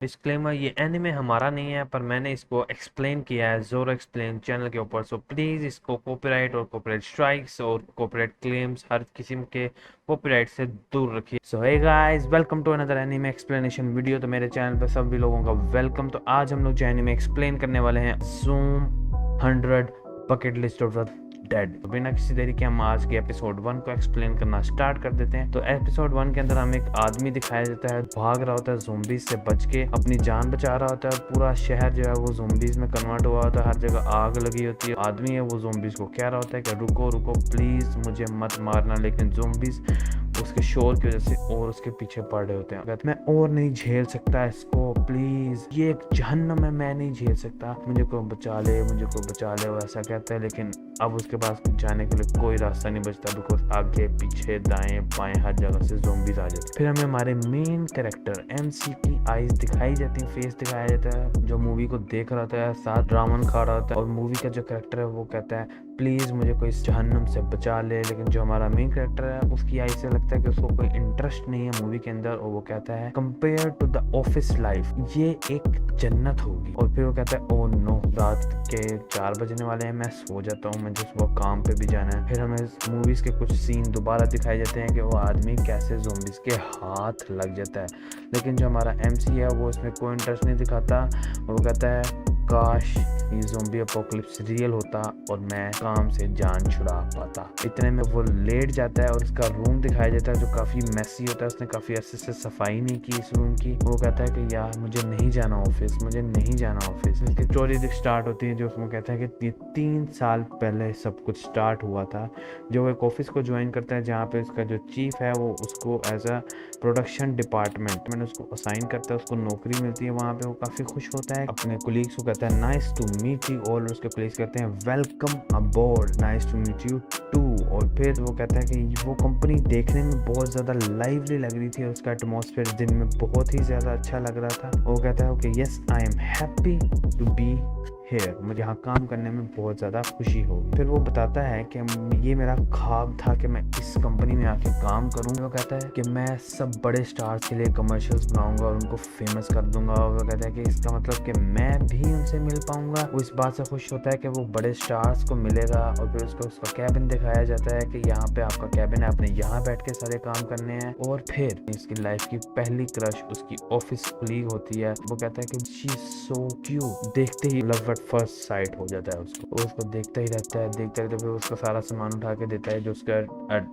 Disclaimer, ये anime हमारा नहीं है, पर मैंने इसको एक्सप्लेन किया है जोरो एक्सप्लेन चैनल के ऊपर। सो प्लीज़ इसको कॉपीराइट और कॉपीराइट स्ट्राइक्स और कॉपीराइट क्लेम्स हर किस्म के कॉपीराइट से दूर रखिए। So hey guys, welcome to another anime explanation video. तो मेरे चैनल पर सभी लोगों का वेलकम। तो आज हम लोग जो एनिमे एक्सप्लेन करने वाले हैं, zoom 100 bucket list of the dead. तो बिना किसी देरी के हम आज के एपिसोड 1 को एक्सप्लेन करना स्टार्ट कर देते हैं। तो एपिसोड 1 के अंदर हमें एक आदमी दिखाया जाता है, भाग रहा होता है ज़ोंबीज से बच के, अपनी जान बचा रहा होता है। पूरा शहर जो है वो ज़ोंबीज में कन्वर्ट हुआ होता है, हर जगह आग लगी होती है। आदमी है वो ज़ोंबीज को कह रहा होता है कि रुको रुको प्लीज, मुझे मत मारना, लेकिन ज़ोंबीज उसके शोर की वजह से और उसके पीछे पड़ रहे होते हैं। कहते मैं और नहीं झेल सकता इसको, प्लीज ये एक जहन्नम है, मैं नहीं झेल सकता, मुझे को बचा ले, मुझे को बचा ले, वो ऐसा कहता है। लेकिन अब उसके पास जाने के लिए कोई रास्ता नहीं बचता, बिकॉज आगे पीछे दाएं बाएं हर जगह से ज़ोंबीज आ जाते हैं। फिर हमें हमारे मेन कैरेक्टर MC की आईज दिखाई जाती है, फेस दिखाया जाता है, जो मूवी को देख रहा होता है, साथ रामन खा रहा होता है। और मूवी का जो कैरेक्टर है वो कहता है प्लीज मुझे कोई इस जहन्नम से बचा ले। लेकिन जो हमारा मेन कैरेक्टर है उसकी आई से लगता है कि उसको कोई इंटरेस्ट नहीं है मूवी के अंदर, और वो कहता है compare to the office life ये एक जन्नत होगी। और फिर वो कहता है ओ नो, रात के 4 बजने वाले हैं, मैं सो जाता हूँ, मुझे सुबह काम पे भी जाना है। फिर हमें मूवीज के कुछ सीन दोबारा दिखाए जाते हैं कि वो आदमी कैसे ज़ोंबीज के हाथ लग जाता है। लेकिन जो हमारा MC है वो इसमें कोई इंटरेस्ट नहीं दिखाता। वो कहता है काश ये ज़ोंबी अपोकलिप्स रियल होता और मैं काम से जान छुड़ा पाता। इतने में वो लेट जाता है और उसका रूम दिखाया जाता है जो काफ़ी मैसी होता है। उसने काफ़ी अच्छे से सफाई नहीं की इस रूम की। वो कहता है कि यार मुझे नहीं जाना ऑफिस, मुझे नहीं जाना ऑफिस। इसकी स्टोरी स्टार्ट होती है जो उसमें कहता है कि ये 3 साल पहले सब कुछ स्टार्ट हुआ था। जो एक ऑफिस को ज्वाइन करता है जहाँ पे उसका जो चीफ है वो उसको एज अ प्रोडक्शन डिपार्टमेंट में उसको असाइन करता है, उसको नौकरी मिलती है वहाँ पे। वो काफ़ी खुश होता है, अपने कोलीग्स को कहता है nice to meet you all, उसके कोलीग्स कहते हैं welcome aboard, nice to meet you too. और फिर वो कहता है कि वो कंपनी देखने में बहुत ज़्यादा लाइवली लग रही थी और उसका एटमॉस्फेयर दिन में बहुत ही ज़्यादा अच्छा लग रहा था। वो कहता है कि yes I am happy to be here, मुझे यहाँ काम करने में बहुत ज़्यादा खुशी होगी। फिर वो बताता है कि ये मेरा ख्वाब था कि मैं इस कंपनी में आके काम करूँ। वो कहता है कि मैं सब बड़े स्टार्स के लिए कमर्शियल्स बनाऊंगा और उनको फेमस कर दूंगा। और वो कहता है कि इसका मतलब कि मैं भी उनसे मिल पाऊंगा। वो इस बात से खुश होता है कि वो बड़े स्टार्स को मिलेगा। और फिर उसको उसका कैबिन दिखाया जाता है कि यहाँ पे आपका कैबिन है, आपने यहाँ बैठ के सारे काम करने हैं। और फिर इसकी लाइफ की पहली क्रश उसकी ऑफिस कलीग होती है। वो कहता है कि शी इज सो क्यूट, देखते ही लव फर्स्ट साइट हो जाता है उसको। वो उसको देखता ही रहता है, देखते रहते, फिर उसका सारा सामान उठा के देता है जो उसका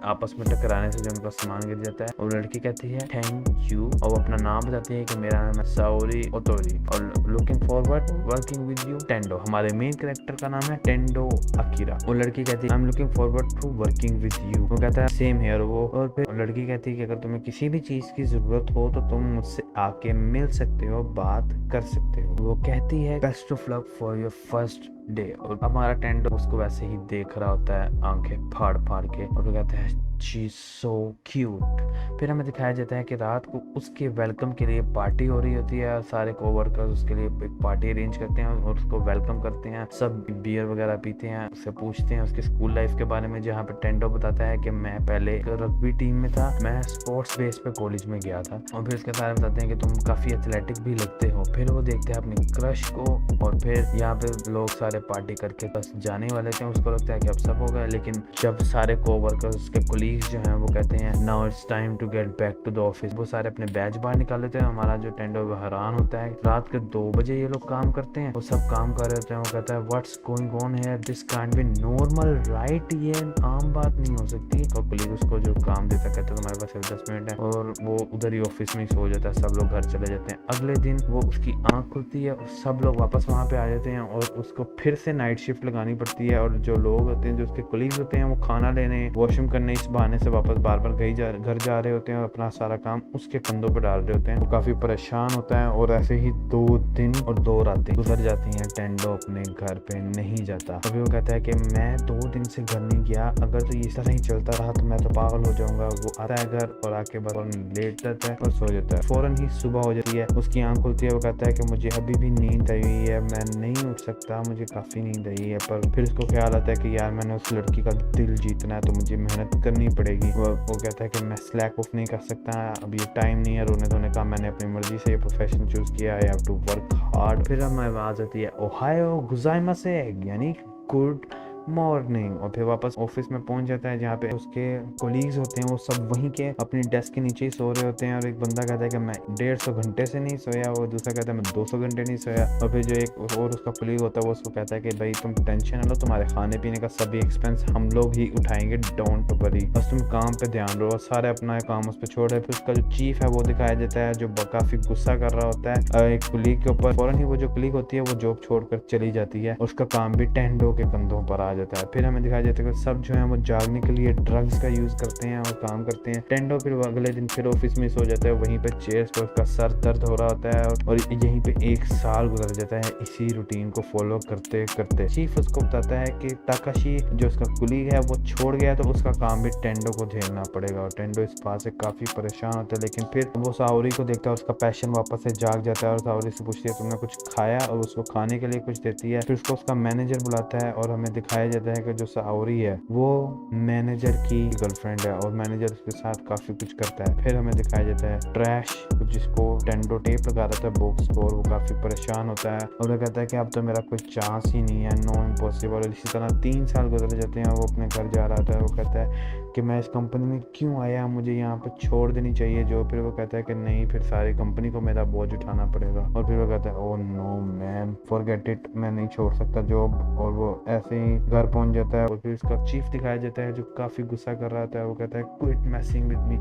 आपस में टकराने से जो उनका सामान गिर जाता है। और लड़की कहती है थैंक यू, और वो अपना नाम बताती है कि मेरा नाम है साओरी ओतोरी और looking forward working with you Tendo. हमारे मेन कैरेक्टर का नाम है टेंडो अकीरा। वो लड़की कहती है I am looking forward to working with you. वो कहता है सेम हियर वो। और फिर लड़की कहती है कि अगर तुम्हें किसी भी चीज की जरूरत हो तो तुम मुझसे आके मिल सकते हो, बात कर सकते हो। वो कहती है best of luck for your first day. और हमारा टेंडो उसको वैसे ही देख रहा होता है आंखें फाड़ फाड़ के, और वो कहता है शी सो क्यूट। फिर हमें दिखाया जाता है कि रात को उसके वेलकम के लिए पार्टी हो रही होती है। सारे कोवर्कर्स उसके लिए एक पार्टी अरेंज करते हैं और उसको वेलकम करते हैं। सब बियर वगैरह पीते हैं, उससे पूछते हैं उसके स्कूल लाइफ के बारे में, जहाँ पे टेंडो बताता है कि मैं पहले रग्बी टीम में था, मैं स्पोर्ट्स बेस पे कॉलेज में गया था। और फिर उसके सारे बताते हैं कि तुम काफी एथलेटिक भी लगते हो। फिर वो देखते हैं अपनी क्रश को। और फिर यहाँ पे लोग सारे पार्टी करके बस जाने वाले थे। उसको लगता है कि अब सब हो गया। लेकिन जब सारे कोवर्कर्स उसके कोलीग्स जो हैं वो कहते हैं now it's time to get back to the office, वो सारे अपने बैच बाहर निकाल लेते हैं। हमारा जो टेंडो हैरान होता है, रात के 2 बजे ये लोग काम करते हैं, वो सब काम कर रहे होते हैं। वो कहता है what's going on here, this can't be normal right, ये आम बात नहीं हो सकती। और कोलीग उसको जो काम देता कहता है तुम्हारे पास सिर्फ 10 मिनट है, और वो उधर ही ऑफिस में ही सो जाता है। सब लोग घर चले जाते हैं। अगले दिन वो उसकी आंख खुलती है और सब लोग वापस वहाँ पे आ जाते हैं और उसको फिर से नाइट शिफ्ट लगानी पड़ती है। और जो लोग होते हैं, जो उसके कोलीग्स होते हैं, वो खाना लेने, वॉशरूम करने इस बहाने से वापस बार बार घर जा रहे होते हैं और अपना सारा काम उसके कंधों पर डाल रहे होते हैं। वो काफी परेशान होता है। और ऐसे ही 2 दिन और 2 रातें गुजर जाती हैं। टेंडो अपने घर पे नहीं जाता। अभी वो कहता है कि मैं 2 दिन से घर नहीं गया, अगर तो इस तरह ही चलता रहा तो मैं तो पागल हो जाऊंगा। वो आता है घर और आके बस लेट जाता है और सो जाता है। फौरन ही सुबह हो जाती है, उसकी आंख खुलती है। वो कहता है कि मुझे अभी भी नींद आई हुई है, मैं नहीं उठ सकता, मुझे काफी नींद आई है। पर फिर उसको ख्याल आता है कि यार मैंने उस लड़की का दिल जीतना है तो मुझे मेहनत करनी करनी पड़ेगी। वो कहता है कि मैं स्लैक ऑफ नहीं कर सकता, अब ये टाइम नहीं है रोने धोने का, मैंने अपनी मर्जी से ये प्रोफेशन चूज़ किया, I have to work hard. फिर हमें आवाज़ आती है ओहायो गुजाइमासे, यानी गुड मॉर्निंग। और फिर वापस ऑफिस में पहुंच जाता है जहाँ पे उसके कोलीग्स होते हैं, वो सब वहीं के अपनी डेस्क के नीचे ही सो रहे होते हैं। और एक बंदा कहता है कि मैं 150 घंटे से नहीं सोया, और दूसरा कहता है मैं 200 घंटे नहीं सोया। और फिर जो एक और उसका कोलीग होता है वो उसको कहता है कि भाई तुम टेंशन ना लो, तुम्हारे खाने पीने का सभी एक्सपेंस हम लोग ही उठाएंगे, डोंट वरी, बस तुम काम पे ध्यान दो। सारे अपना काम उस पर छोड़ रहे। फिर उसका जो चीफ है वो दिखाया जाता है जो काफी गुस्सा कर रहा होता है एक कुलीग के ऊपर। फौरन ही वो जो कुलीग होती है वो जॉब छोड़कर चली जाती है, उसका काम भी टेंडो के कंधों पर आ जाता है। फिर हमें दिखाया जाता है कि सब जो है वो जागने के लिए ड्रग्स का यूज करते हैं और काम करते हैं। टेंडो फिर अगले दिन फिर ऑफिस में सो जाता है, वहीं पे चेयर्स पर उसका सर दर्द हो रहा होता है और यहीं पे 1 साल गुजर जाता है इसी रूटीन को फॉलो करते करते। चीफ उसको बताता है कि ताकाशी जो उसका कुलीग है वो छोड़ गया तो उसका काम भी टेंडो को झेलना पड़ेगा। और टेंडो इस बात से काफी परेशान होता है, लेकिन फिर वो साओरी को देखता है, उसका पैशन वापस से जाग जाता है और साओरी से पूछती है तुमने कुछ खाया, और उसको खाने के लिए कुछ देती है। फिर उसको उसका मैनेजर बुलाता है और हमें दिखाया जाता है कि जो साओरी है वो मैनेजर की गर्लफ्रेंड है और मैनेजर उसके साथ काफी कुछ करता है। फिर हमें दिखाया जाता है ट्रैश जिसको टेंडो टेप लगा रहा था बॉक्स को, और वो काफी परेशान होता है और वो कहता है कि अब तो मेरा कोई चांस ही नहीं है, नो इम्पॉसिबल। इसी तरह 3 साल गुजर जाते हैं और वो अपने घर जा रहा था। वो कहता है कि मैं इस कंपनी में क्यों आया, मुझे यहाँ पर छोड़ देनी चाहिए जो। फिर वो कहता है कि नहीं, फिर सारी कंपनी को मेरा बोझ उठाना पड़ेगा। और फिर वो कहता है oh no man forget it, मैं नहीं छोड़ सकता जॉब। और वो ऐसे ही घर पहुंच जाता है। और फिर उसका चीफ दिखाया जाता है जो काफ़ी गुस्सा कर रहा था। वो कहता है क्विट मैसिंग विद मी।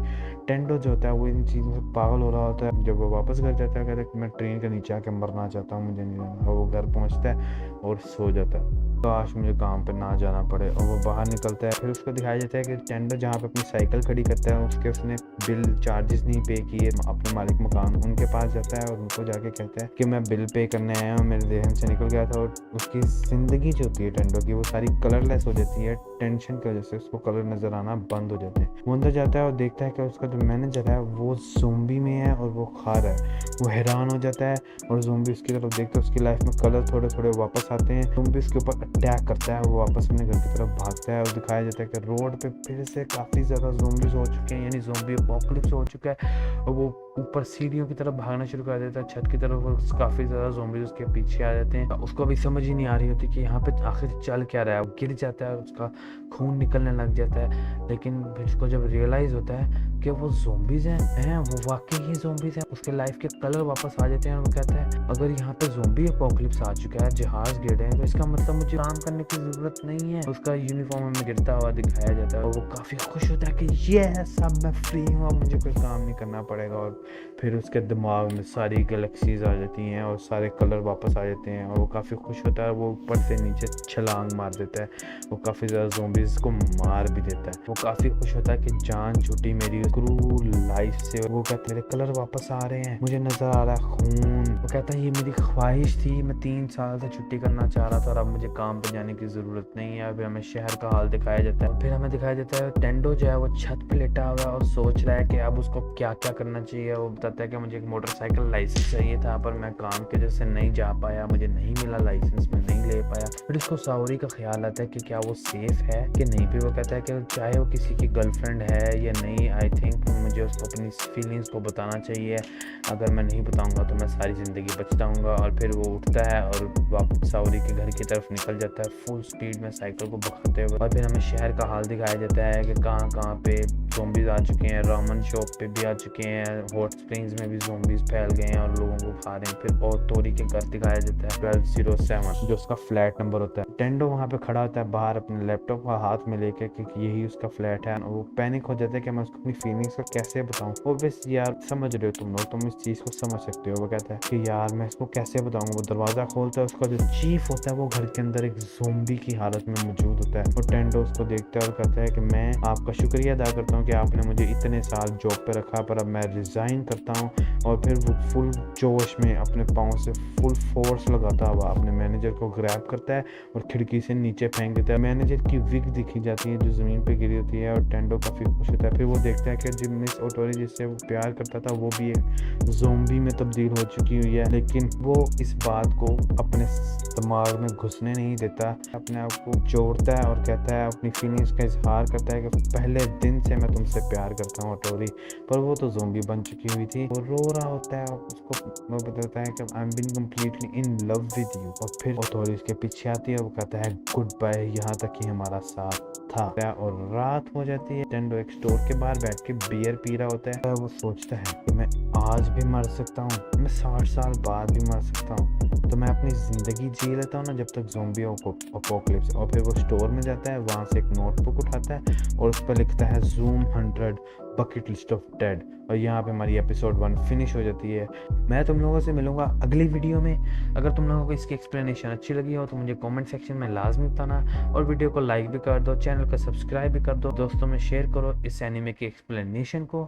टेंडो जो होता है वो इन चीज़ों से पागल हो रहा होता है। जब वो वापस घर जाता है कहता है कि मैं ट्रेन के नीचे आके मरना चाहता हूँ, मुझे नहीं जाना। और वो घर पहुँचता है और सो जाता है, काश मुझे काम पे ना जाना पड़े। और वो बाहर निकलता है। फिर उसको दिखाया जाता है कि टेंडर जहाँ पे अपनी साइकिल खड़ी करता है उसने बिल चार्जेस नहीं पे किए। अपने मालिक मकान उनके पास जाता है और उनको जाके कहता है कि मैं बिल पे करने आया हूँ, मेरे जहन से निकल गया था। और उसकी ज़िंदगी जो होती है टेंडो की वो सारी कलरलेस हो जाती है, टेंशन की वजह से उसको कलर नज़र आना बंद हो जाते हैं। वो अंदर जाता है और देखता है कि उसका जो मैनेजर है वो ज़ोंबी में है और वो खा रहा है। वो हैरान हो जाता है और ज़ोंबी उसकी तरफ देखते उसकी लाइफ में कलर थोड़े थोड़े वापस आते हैं। ज़ोंबी उसके ऊपर अटैक करता है, वो वापस अपने घर की तरफ भागता है। और दिखाया जाता है कि रोड पे फिर से काफ़ी ज़्यादा ज़ोंबीज हो चुके हैं, यानी ज़ोंबी अपोकलिप्स हो चुका है। और वो ऊपर सीढ़ियों की तरफ भागना शुरू कर देता है, छत की तरफ, और काफ़ी ज़्यादा ज़ोंबीज उसके पीछे आ जाते हैं। उसको अभी समझ ही नहीं आ रही होती कि यहाँ पे आखिर चल क्या रहा है। वो गिर जाता है, उसका खून निकलने लग जाता है। लेकिन फिर उसको जब रियलाइज़ होता है कि वो ज़ोंबीज़ हैं वो वाकई ही ज़ोंबीज़ हैं, उसके लाइफ के कलर वापस आ जाते हैं। और वो कहता है अगर यहाँ पे ज़ोंबी अपोकलिप्स आ चुका है, जहाज़ गिर रहे हैं, तो इसका मतलब मुझे काम करने की ज़रूरत नहीं है। उसका यूनिफॉर्म हमें गिरता हुआ दिखाया जाता है और वो काफ़ी खुश होता है कि ये सब मैं फ्री हूँ, अब मुझे कोई काम नहीं करना पड़ेगा। और फिर उसके दिमाग में सारी गैलेक्सीज आ जाती हैं और सारे कलर वापस आ जाते हैं और वो काफ़ी खुश होता है। वो ऊपर से नीचे छलांग मार देता है, वो काफ़ी ज़्यादा ज़ोंबीज़ को मार भी देता है। वो काफ़ी खुश होता है कि जान छूटी मेरी क्रूर लाइफ से। वो कहता है मेरे कलर वापस आ रहे हैं, मुझे नज़र आ रहा है खून। वो कहता है ये मेरी ख्वाहिश थी, मैं 3 साल से छुट्टी करना चाह रहा था और अब मुझे काम पे जाने की ज़रूरत नहीं है। फिर हमें शहर का हाल दिखाया जाता है। फिर हमें दिखाया जाता है टेंडो जो है वो छत पे लेटा हुआ है और सोच रहा है कि अब उसको क्या क्या करना चाहिए। वो बताता है कि मुझे एक मोटरसाइकिल लाइसेंस चाहिए था पर मैं काम की वजह से नहीं जा पाया, मुझे नहीं मिला लाइसेंस, मैं नहीं ले पाया। फिर उसको साउरी का ख्याल आता है कि क्या वो सेफ है कि नहीं। फिर वो कहता है कि चाहे वो किसी की गर्लफ्रेंड है या नहीं, आई थिंक मुझे उसको अपनी फीलिंग्स को बताना चाहिए। अगर मैं नहीं बताऊंगा तो मैं सारी ज़िंदगी बचताऊंगा। और फिर वो उठता है और वापस साउरी के घर की तरफ निकल जाता है फुल स्पीड में साइकिल को भगाते हुए। और फिर हमें शहर का हाल दिखाया जाता है कि कहाँ कहाँ पे ज़ोंबीज़ आ चुके हैं, रामन शॉप पे भी आ चुके हैं, हॉट स्प्रिंग्स में भी ज़ोंबीज़ फैल गए हैं और लोगों को खा रहे हैं। फिर और तोरी के घर दिखाया जाता है 1207 जो उसका फ्लैट नंबर होता है। टेंडो वहाँ पे खड़ा होता है बाहर अपने लैपटॉप का हाथ में लेके कि यही उसका फ्लैट है। वो पैनिक हो जाता है कि मैं उसको अपनी फीलिंग्स को कैसे बताऊँ। वो बस यार समझ रहे हो तुम लोग, तुम इस चीज़ को समझ सकते हो। वो कहता है कि यार मैं इसको कैसे बताऊँ। वो दरवाज़ा खोलता है, उसका जो चीफ होता है वो घर के अंदर एक ज़ोंबी की हालत में मौजूद होता है। और टेंडो उसको देखता है और कहता है कि मैं आपका शुक्रिया अदा करता हूँ कि आपने मुझे इतने साल जॉब पे रखा, पर अब मैं रिज़ाइन करता हूँ। और फिर वो फुल जोश में अपने पाँव से फुल फोर्स लगाता हुआ अपने मैनेजर को ग्रैब करता है और खिड़की से नीचे फेंक देता है। मैनेजर की विग दिखी जाती है जो ज़मीन पे गिरी होती है, और टेंडो काफ़ी खुश होता है। फिर वो देखता है कि जो मिस ओटोरी जिससे वो प्यार करता था वो भी एक ज़ोंबी में तब्दील हो चुकी हुई है, लेकिन वो इस बात को अपने दिमाग में घुसने नहीं देता। अपने आप को जोड़ता है और कहता है, अपनी फीलिंग्स का इजहार करता है कि पहले दिन से मैं तुमसे प्यार करता हूँ ओटोरी। पर वो तो ज़ोंबी बन चुकी हुई थी। वो रो रहा होता है, उसको वो बताता है कि I am been completely in love with you. और फिर ओटोरी उसके पीछे आती है, वो कहता है गुड बाय, यहाँ तक ही हमारा साथ था। और रात हो जाती है। टेंडो एक स्टोर के बाहर बैठ के बियर पी रहा होता है। वो सोचता है कि मैं आज भी मर सकता हूँ, मैं 60 साल बाद भी मर सकता हूँ, तो मैं अपनी ज़िंदगी जी लेता हूँ ना जब तक ज़ोंबी अपोकलिप्स। और फिर वो स्टोर में जाता है, वहाँ से एक नोटबुक उठाता है और उस पर लिखता है zoom 100 bucket list of dead. और यहाँ पे हमारी एपिसोड 1 फिनिश हो जाती है। मैं तुम लोगों से मिलूंगा अगली वीडियो में। अगर तुम लोगों को इसकी एक्सप्लेनेशन अच्छी लगी हो तो मुझे कमेंट सेक्शन में लाजमी बताना, और वीडियो को लाइक भी कर दो, चैनल को सब्सक्राइब भी कर दो, दोस्तों में शेयर करो इस एनिमे की एक्सप्लेनेशन को।